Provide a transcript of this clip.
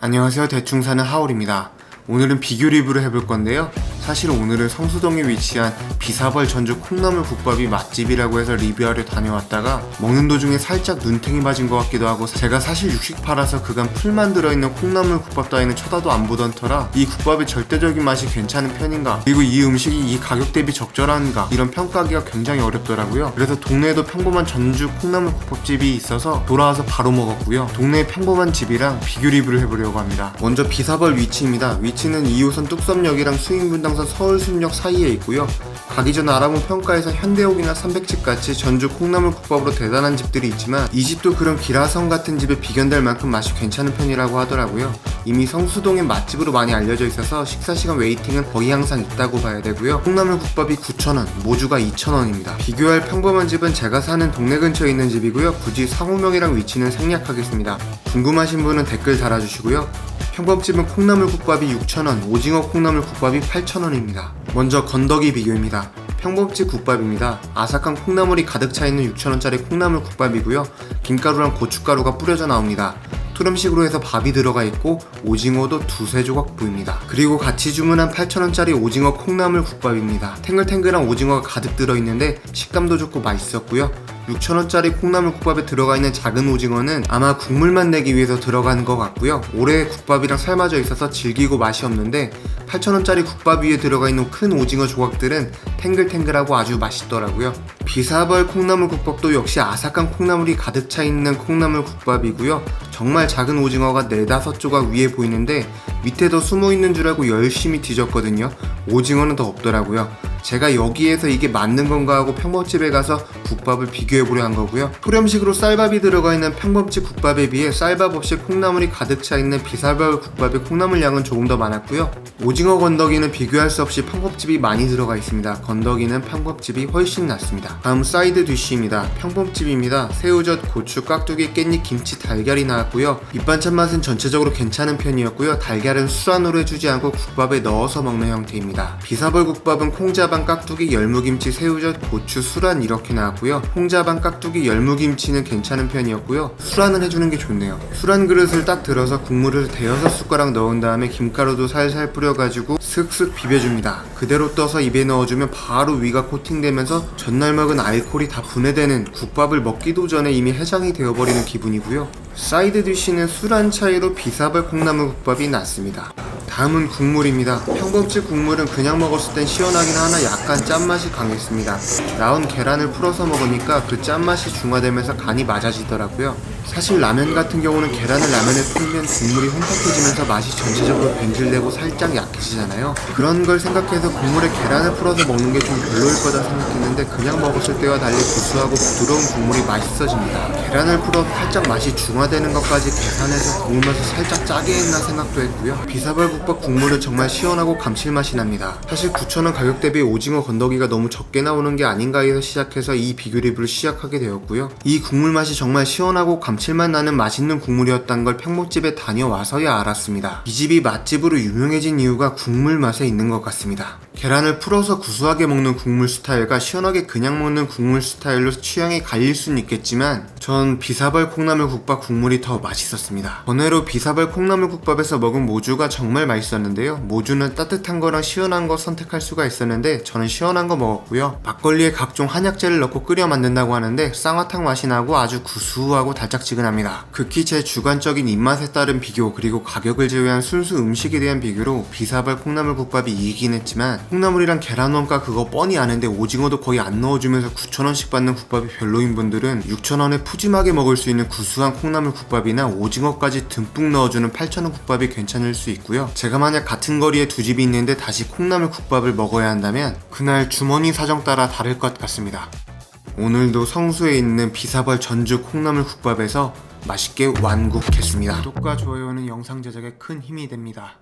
안녕하세요. 대충 사는 하울입니다. 오늘은 비교 리뷰를 해볼 건데요. 사실 오늘은 성수동에 위치한 비사벌 전주 콩나물 국밥이 맛집이라고 해서 리뷰하려 다녀왔다가 먹는 도중에 살짝 눈탱이 맞은 것 같기도 하고, 제가 사실 육식 팔아서 그간 풀만 들어있는 콩나물 국밥 따위는 쳐다도 안 보던 터라 이 국밥의 절대적인 맛이 괜찮은 편인가, 그리고 이 음식이 이 가격 대비 적절한가, 이런 평가하기가 굉장히 어렵더라고요. 그래서 동네에도 평범한 전주 콩나물 국밥집이 있어서 돌아와서 바로 먹었고요. 동네의 평범한 집이랑 비교 리뷰를 해보려고 합니다. 먼저 비사벌 위치입니다. 위치는 2호선 뚝섬역이랑 수인분당선 서울숲역 사이에 있고요. 가기 전 알아본 평가에서 현대옥이나 삼백집 같이 전주 콩나물 국밥으로 대단한 집들이 있지만 이 집도 그런 기라성 같은 집에 비견될 만큼 맛이 괜찮은 편이라고 하더라고요. 이미 성수동의 맛집으로 많이 알려져 있어서 식사시간 웨이팅은 거의 항상 있다고 봐야 되고요. 콩나물 국밥이 9,000원, 모주가 2,000원입니다. 비교할 평범한 집은 제가 사는 동네 근처에 있는 집이고요. 굳이 상호명이랑 위치는 생략하겠습니다. 궁금하신 분은 댓글 달아주시고요. 평범집은 콩나물 국밥이 6,000원, 오징어 콩나물 국밥이 8,000원입니다. 먼저 건더기 비교입니다. 평범집 국밥입니다. 아삭한 콩나물이 가득 차있는 6,000원짜리 콩나물 국밥이고요. 김가루랑 고춧가루가 뿌려져 나옵니다. 투름식으로 해서 밥이 들어가 있고 오징어도 두세 조각 보입니다. 그리고 같이 주문한 8,000원짜리 오징어 콩나물 국밥입니다. 탱글탱글한 오징어가 가득 들어있는데 식감도 좋고 맛있었고요. 6,000원짜리 콩나물 국밥에 들어가 있는 작은 오징어는 아마 국물만 내기 위해서 들어간 것 같고요. 오래 국밥이랑 삶아져 있어서 질기고 맛이 없는데 8,000원짜리 국밥 위에 들어가 있는 큰 오징어 조각들은 탱글탱글하고 아주 맛있더라고요. 비사벌 콩나물 국밥도 역시 아삭한 콩나물이 가득 차 있는 콩나물 국밥이고요. 정말 작은 오징어가 4-5조각 위에 보이는데 밑에 더 숨어있는 줄 알고 열심히 뒤졌거든요. 오징어는 더 없더라고요. 제가 여기에서 이게 맞는 건가 하고 평범집에 가서 국밥을 비교해보려 한 거고요. 토렴식으로 쌀밥이 들어가 있는 평범집 국밥에 비해 쌀밥 없이 콩나물이 가득 차 있는 비사벌 국밥의 콩나물 양은 조금 더 많았고요. 오징어 건더기는 비교할 수 없이 평범집이 많이 들어가 있습니다. 건더기는 평범집이 훨씬 낫습니다. 다음 사이드 디쉬입니다. 평범집입니다. 새우젓, 고추, 깍두기, 깻잎, 김치, 달걀이 나왔고요. 밑반찬 맛은 전체적으로 괜찮은 편이었고요. 달걀은 수란으로 해주지 않고 국밥에 넣어서 먹는 형태입니다. 비사벌 국밥은 콩자반, 깍두기, 열무김치, 새우젓, 고추, 수란 이렇게 나왔고요. 콩자반, 깍두기, 열무김치는 괜찮은 편이었고요. 수란을 해주는 게 좋네요. 수란 그릇을 딱 들어서 국물을 대여섯 숟가락 넣은 다음에 김가루도 살살 뿌려가지고 슥슥 비벼줍니다. 그대로 떠서 입에 넣어주면 바로 위가 코팅되면서 전날 먹은 알코올이 다 분해되는, 국밥을 먹기도 전에 이미 해장이 되어버리는 기분이고요. 사이드 디쉬는 술 한 차이로 비사벌 콩나물 국밥이 낫습니다. 다음은 국물입니다. 평범집 국물은 그냥 먹었을 땐 시원하긴 하나 약간 짠맛이 강했습니다. 나온 계란을 풀어서 먹으니까 그 짠맛이 중화되면서 간이 맞아지더라고요. 사실 라면 같은 경우는 계란을 라면에 풀면 국물이 혼탁해지면서 맛이 전체적으로 변질되고 살짝 약해지잖아요. 그런 걸 생각해서 국물에 계란을 풀어서 먹는 게 좀 별로일 거다 생각했는데 그냥 먹었을 때와 달리 구수하고 부드러운 국물이 맛있어집니다. 계란을 풀어 살짝 맛이 중화되는 것까지 계산해서 국물 맛을 살짝 짜게 했나 생각도 했고요. 비사벌 국밥 국물은 정말 시원하고 감칠맛이 납니다. 사실 9,000원 가격 대비 오징어 건더기가 너무 적게 나오는 게 아닌가 해서 시작해서 이 비교 리뷰를 시작하게 되었고요. 이 국물 맛이 정말 시원하고 감칠맛 나는 맛있는 국물이었다는 걸 평범집에 다녀와서야 알았습니다. 이 집이 맛집으로 유명해진 이유가 국물 맛에 있는 것 같습니다. 계란을 풀어서 구수하게 먹는 국물 스타일과 시원하게 그냥 먹는 국물 스타일로 취향이 갈릴 수는 있겠지만 전 비사벌 콩나물 국밥 국물이 더 맛있었습니다. 번외로 비사벌 콩나물 국밥에서 먹은 모주가 정말 맛있었는데요. 모주는 따뜻한 거랑 시원한 거 선택할 수가 있었는데 저는 시원한 거 먹었고요. 막걸리에 각종 한약재를 넣고 끓여 만든다고 하는데 쌍화탕 맛이 나고 아주 구수하고 달짝지근합니다. 극히 제 주관적인 입맛에 따른 비교, 그리고 가격을 제외한 순수 음식에 대한 비교로 비사벌 콩나물 국밥이 이기긴 했지만 콩나물이랑 계란 원가 그거 뻔히 아는데 오징어도 거의 안 넣어주면서 9,000원씩 받는 국밥이 별로인 분들은 6,000원에 푸짐하게 먹을 수 있는 구수한 콩나물 국밥이나 오징어까지 듬뿍 넣어주는 8,000원 국밥이 괜찮을 수 있고요. 제가 만약 같은 거리에 두 집이 있는데 다시 콩나물 국밥을 먹어야 한다면 그날 주머니 사정 따라 다를 것 같습니다. 오늘도 성수에 있는 비사벌 전주 콩나물 국밥에서 맛있게 완국했습니다. 구독과 좋아요는 영상 제작에 큰 힘이 됩니다.